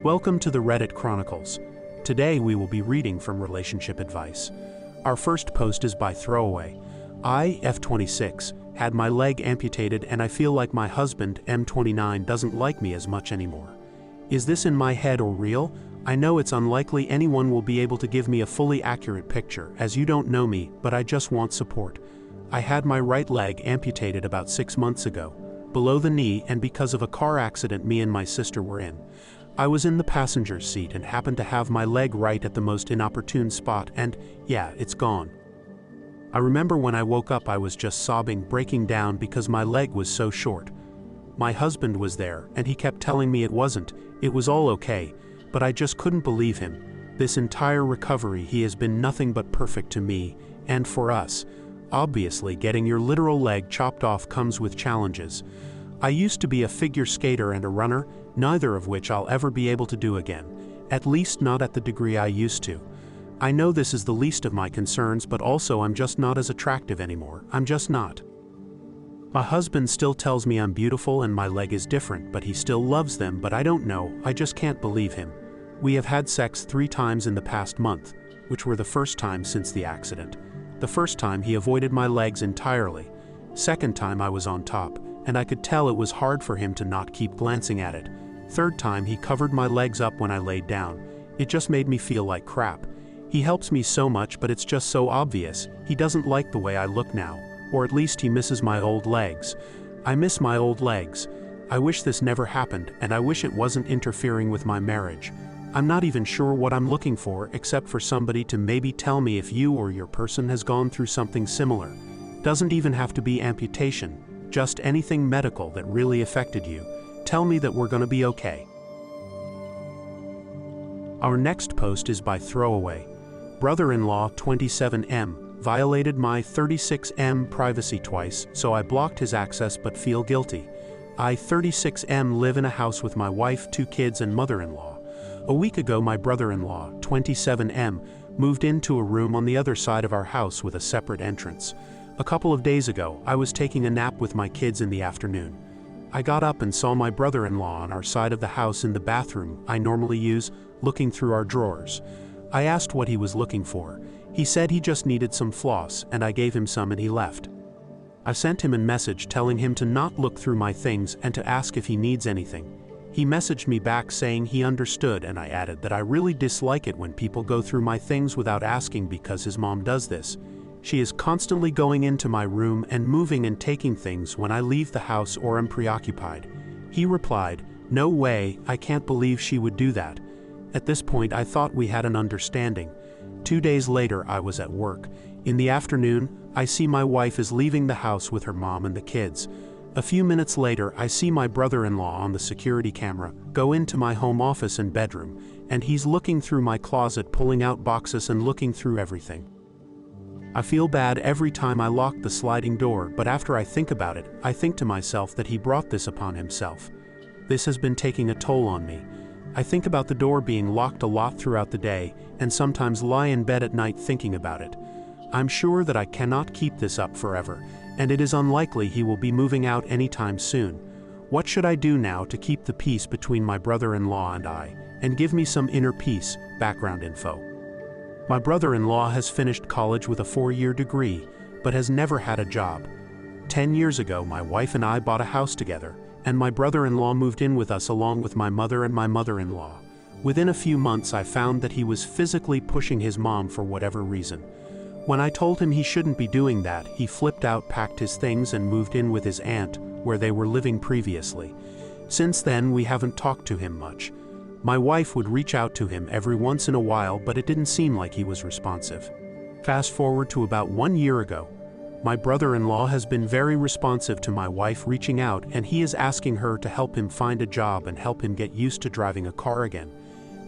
Welcome to the Reddit Chronicles. Today we will be reading from Relationship Advice. Our first post is by Throwaway. I, F26, had my leg amputated and I feel like my husband, M29, doesn't like me as much anymore. Is this in my head or real? I know it's unlikely anyone will be able to give me a fully accurate picture, as you don't know me, but I just want support. I had my right leg amputated about 6 months ago, below the knee, and because of a car accident me and my sister were in. I was in the passenger seat and happened to have my leg right at the most inopportune spot, and yeah, it's gone. I remember when I woke up I was just sobbing, breaking down because my leg was so short. My husband was there, and he kept telling me it was all okay, but I just couldn't believe him. This entire recovery he has been nothing but perfect to me, and for us. Obviously, getting your literal leg chopped off comes with challenges. I used to be a figure skater and a runner, neither of which I'll ever be able to do again, at least not at the degree I used to. I know this is the least of my concerns, but also I'm just not as attractive anymore. I'm just not. My husband still tells me I'm beautiful and my leg is different, but he still loves them, but I don't know, I just can't believe him. We have had sex 3 times in the past month, which were the first time since the accident. The first time he avoided my legs entirely. Second time I was on top, and I could tell it was hard for him to not keep glancing at it. Third time he covered my legs up when I laid down. It just made me feel like crap. He helps me so much, but it's just so obvious. He doesn't like the way I look now, or at least he misses my old legs. I miss my old legs. I wish this never happened, and I wish it wasn't interfering with my marriage. I'm not even sure what I'm looking for, except for somebody to maybe tell me if you or your person has gone through something similar. Doesn't even have to be amputation, just anything medical that really affected you. Tell me that we're gonna be okay. Our next post is by Throwaway. Brother-in-law 27M violated my 36M privacy twice, so I blocked his access but feel guilty. I 36M live in a house with my wife, 2 kids and mother-in-law. A week ago my brother-in-law 27M moved into a room on the other side of our house with a separate entrance. A couple of days ago I was taking a nap with my kids in the afternoon. I got up and saw my brother-in-law on our side of the house in the bathroom I normally use, looking through our drawers. I asked what he was looking for. He said he just needed some floss, and I gave him some and he left. I sent him a message telling him to not look through my things and to ask if he needs anything. He messaged me back saying he understood, and I added that I really dislike it when people go through my things without asking because his mom does this. She is constantly going into my room and moving and taking things when I leave the house or am preoccupied. He replied, "No way, I can't believe she would do that." At this point I thought we had an understanding. 2 days later I was at work. In the afternoon, I see my wife is leaving the house with her mom and the kids. A few minutes later I see my brother-in-law on the security camera go into my home office and bedroom, and he's looking through my closet, pulling out boxes and looking through everything. I feel bad every time I lock the sliding door, but after I think about it, I think to myself that he brought this upon himself. This has been taking a toll on me. I think about the door being locked a lot throughout the day, and sometimes lie in bed at night thinking about it. I'm sure that I cannot keep this up forever, and it is unlikely he will be moving out anytime soon. What should I do now to keep the peace between my brother-in-law and I, and give me some inner peace? Background info. My brother-in-law has finished college with a 4-year degree, but has never had a job. 10 years ago, my wife and I bought a house together, and my brother-in-law moved in with us along with my mother and my mother-in-law. Within a few months, I found that he was physically pushing his mom for whatever reason. When I told him he shouldn't be doing that, he flipped out, packed his things, and moved in with his aunt, where they were living previously. Since then, we haven't talked to him much. My wife would reach out to him every once in a while, but it didn't seem like he was responsive. Fast forward to about 1 year ago. My brother-in-law has been very responsive to my wife reaching out, and he is asking her to help him find a job and help him get used to driving a car again.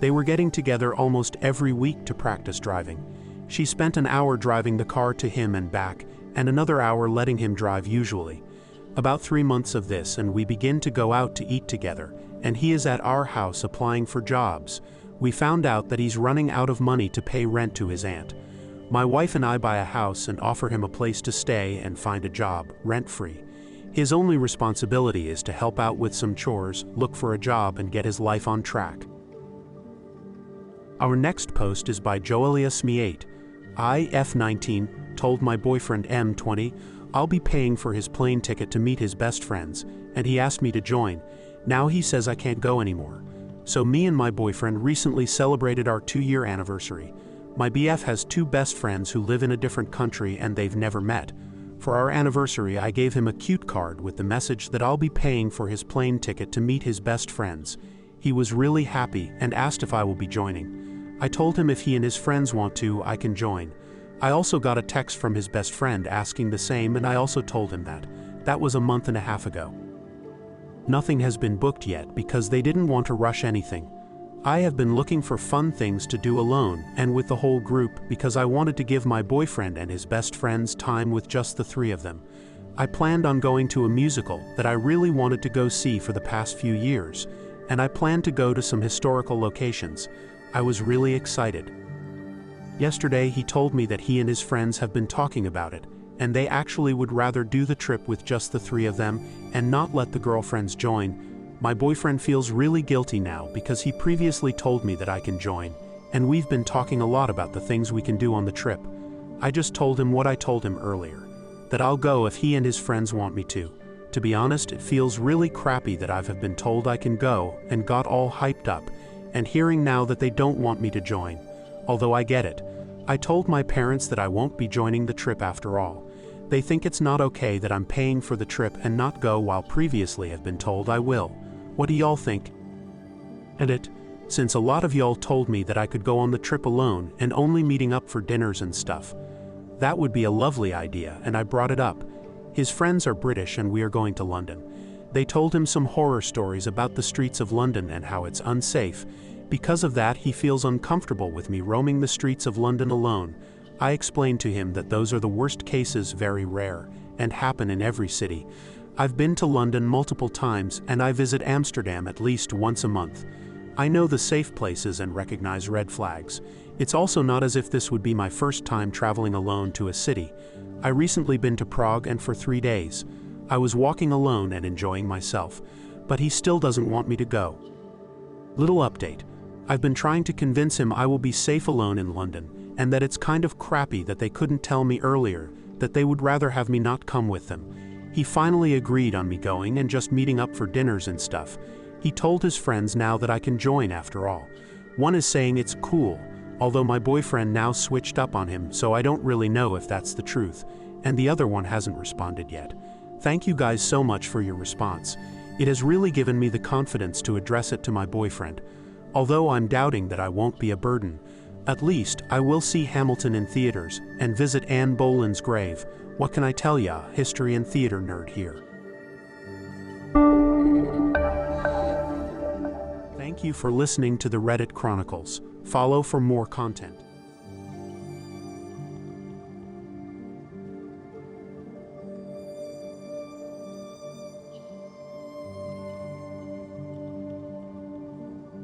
They were getting together almost every week to practice driving. She spent an hour driving the car to him and back, and another hour letting him drive usually. About 3 months of this and we begin to go out to eat together, and he is at our house applying for jobs. We found out that he's running out of money to pay rent to his aunt. My wife and I buy a house and offer him a place to stay and find a job, rent-free. His only responsibility is to help out with some chores, look for a job and get his life on track. Our next post is by Joelius8. I, F19, told my boyfriend M20 I'll be paying for his plane ticket to meet his best friends, and he asked me to join. Now he says I can't go anymore. So me and my boyfriend recently celebrated our 2-year anniversary. My BF has 2 best friends who live in a different country and they've never met. For our anniversary, I gave him a cute card with the message that I'll be paying for his plane ticket to meet his best friends. He was really happy and asked if I will be joining. I told him if he and his friends want to, I can join. I also got a text from his best friend asking the same, and I also told him that. That was a month and a half ago. Nothing has been booked yet because they didn't want to rush anything. I have been looking for fun things to do alone and with the whole group because I wanted to give my boyfriend and his best friends time with just the 3 of them. I planned on going to a musical that I really wanted to go see for the past few years, and I planned to go to some historical locations. I was really excited. Yesterday he told me that he and his friends have been talking about it, and they actually would rather do the trip with just the 3 of them and not let the girlfriends join. My boyfriend feels really guilty now because he previously told me that I can join, and we've been talking a lot about the things we can do on the trip. I just told him what I told him earlier, that I'll go if he and his friends want me to. To be honest, it feels really crappy that I've been told I can go and got all hyped up, and hearing now that they don't want me to join. Although I get it. I told my parents that I won't be joining the trip after all. They think it's not okay that I'm paying for the trip and not go while previously have been told I will. What do y'all think? And since a lot of y'all told me that I could go on the trip alone and only meeting up for dinners and stuff. That would be a lovely idea, and I brought it up. His friends are British and we are going to London. They told him some horror stories about the streets of London and how it's unsafe. Because of that, he feels uncomfortable with me roaming the streets of London alone. I explained to him that those are the worst cases, very rare, and happen in every city. I've been to London multiple times and I visit Amsterdam at least once a month. I know the safe places and recognize red flags. It's also not as if this would be my first time traveling alone to a city. I recently been to Prague and for 3 days. I was walking alone and enjoying myself, but he still doesn't want me to go. Little update. I've been trying to convince him I will be safe alone in London, and that it's kind of crappy that they couldn't tell me earlier, that they would rather have me not come with them. He finally agreed on me going and just meeting up for dinners and stuff. He told his friends now that I can join after all. One is saying it's cool, although my boyfriend now switched up on him, so I don't really know if that's the truth, and the other one hasn't responded yet. Thank you guys so much for your response. It has really given me the confidence to address it to my boyfriend. Although I'm doubting that I won't be a burden, at least I will see Hamilton in theaters and visit Anne Boleyn's grave. What can I tell ya, history and theater nerd here. Thank you for listening to the Reddit Chronicles. Follow for more content.